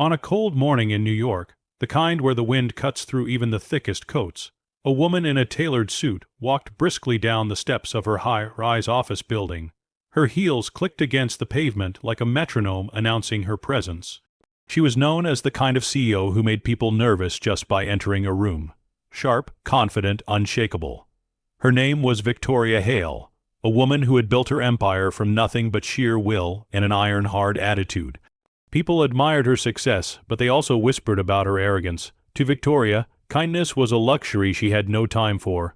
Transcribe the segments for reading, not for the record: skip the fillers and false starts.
On a cold morning in New York, the kind where the wind cuts through even the thickest coats, a woman in a tailored suit walked briskly down the steps of her high-rise office building. Her heels clicked against the pavement like a metronome announcing her presence. She was known as the kind of CEO who made people nervous just by entering a room. Sharp, confident, unshakable. Her name was Victoria Hale, a woman who had built her empire from nothing but sheer will and an iron-hard attitude. People admired her success, but they also whispered about her arrogance. To Victoria, kindness was a luxury she had no time for.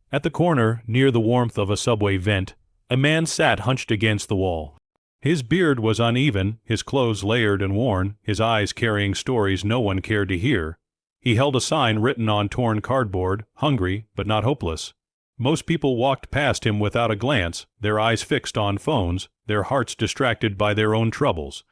At the corner, near the warmth of a subway vent, a man sat hunched against the wall. His beard was uneven, his clothes layered and worn, his eyes carrying stories no one cared to hear. He held a sign written on torn cardboard, hungry but not hopeless. Most people walked past him without a glance, their eyes fixed on phones, their hearts distracted by their own troubles.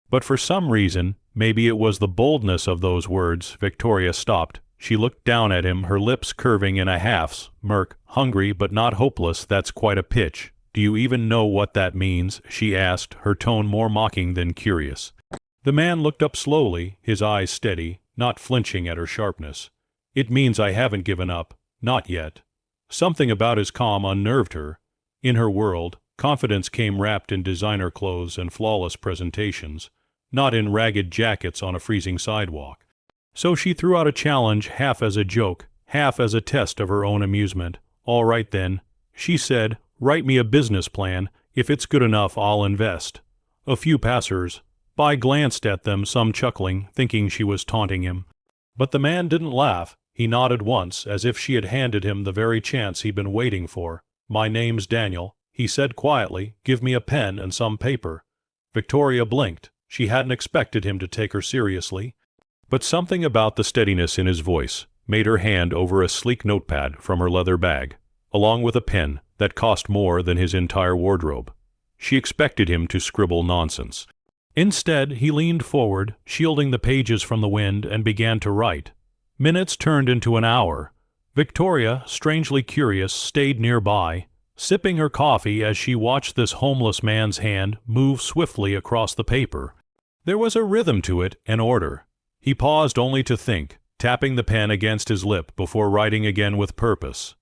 But for some reason, maybe it was the boldness of those words, Victoria stopped. She looked down at him, her lips curving in a half-smirk. Hungry but not hopeless, that's quite a pitch. Do you even know what that means? She asked, her tone more mocking than curious. The man looked up slowly, his eyes steady, not flinching at her sharpness. It means I haven't given up. Not yet. Something about his calm unnerved her. In her world, confidence came wrapped in designer clothes and flawless presentations, not in ragged jackets on a freezing sidewalk. So she threw out a challenge, half as a joke, half as a test of her own amusement. All right then, she said, write me a business plan. If it's good enough, I'll invest. A few passers-by glanced at them, some chuckling, thinking she was taunting him. But the man didn't laugh. He nodded once, as if she had handed him the very chance he'd been waiting for. My name's Daniel, he said quietly. Give me a pen and some paper. Victoria blinked. She hadn't expected him to take her seriously. But something about the steadiness in his voice made her hand over a sleek notepad from her leather bag, along with a pen that cost more than his entire wardrobe. She expected him to scribble nonsense. Instead, he leaned forward, shielding the pages from the wind, and began to write. Minutes turned into an hour. Victoria, strangely curious, stayed nearby, sipping her coffee as she watched this homeless man's hand move swiftly across the paper. There was a rhythm to it, an order. He paused only to think, tapping the pen against his lip before writing again with purpose.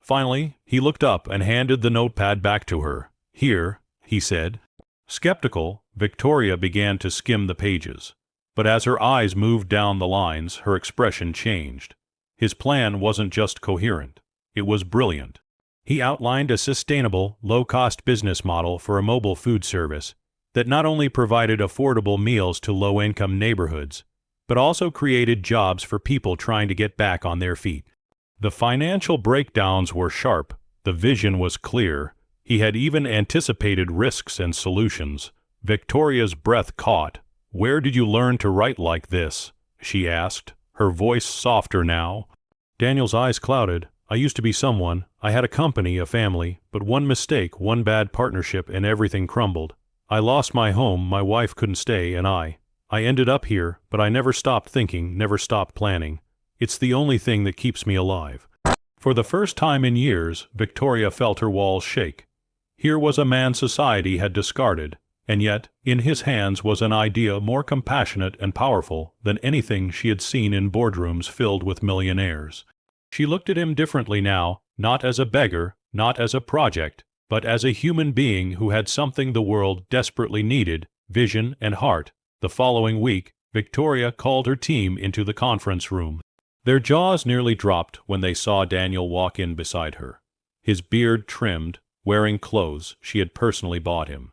Finally, he looked up and handed the notepad back to her. Here, he said. Skeptical, Victoria began to skim the pages. But as her eyes moved down the lines, her expression changed. His plan wasn't just coherent. It was brilliant. He outlined a sustainable, low-cost business model for a mobile food service that not only provided affordable meals to low-income neighborhoods, but also created jobs for people trying to get back on their feet. The financial breakdowns were sharp, the vision was clear. He had even anticipated risks and solutions. Victoria's breath caught. Where did you learn to write like this? She asked, her voice softer now. Daniel's eyes clouded. I used to be someone. I had a company, a family, but one mistake, one bad partnership, and everything crumbled. I lost my home, my wife couldn't stay, and I ended up here, but I never stopped thinking, never stopped planning. It's the only thing that keeps me alive. For the first time in years, Victoria felt her walls shake. Here was a man society had discarded, and yet, in his hands was an idea more compassionate and powerful than anything she had seen in boardrooms filled with millionaires. She looked at him differently now, not as a beggar, not as a project, but as a human being who had something the world desperately needed, vision and heart. The following week, Victoria called her team into the conference room. Their jaws nearly dropped when they saw Daniel walk in beside her, his beard trimmed, wearing clothes she had personally bought him.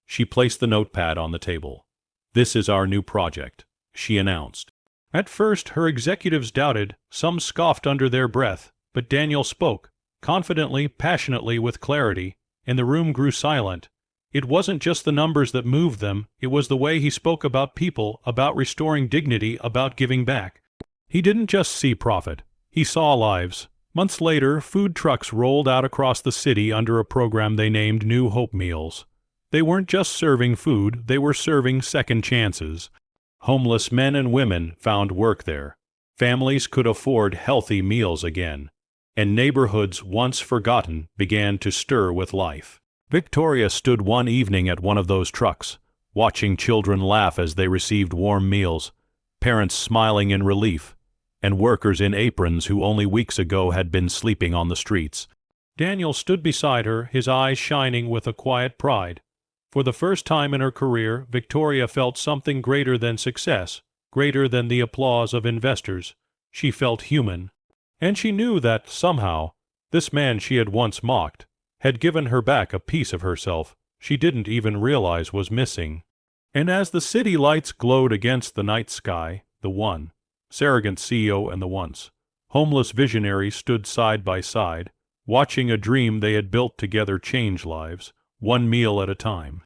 She placed the notepad on the table. This is our new project, she announced. At first, her executives doubted, some scoffed under their breath, but Daniel spoke, confidently, passionately, with clarity, and the room grew silent. It wasn't just the numbers that moved them, it was the way he spoke about people, about restoring dignity, about giving back. He didn't just see profit, he saw lives. Months later, food trucks rolled out across the city under a program they named New Hope Meals. They weren't just serving food, they were serving second chances. Homeless men and women found work there. Families could afford healthy meals again. And neighborhoods once forgotten began to stir with life. Victoria stood one evening at one of those trucks, watching children laugh as they received warm meals, parents smiling in relief, and workers in aprons who only weeks ago had been sleeping on the streets. Daniel stood beside her, his eyes shining with a quiet pride. For the first time in her career, Victoria felt something greater than success, greater than the applause of investors. She felt human. And she knew that, somehow, this man she had once mocked had given her back a piece of herself she didn't even realize was missing. And as the city lights glowed against the night sky, the one, Surrogate CEO and the once homeless visionary stood side by side, watching a dream they had built together change lives, one meal at a time.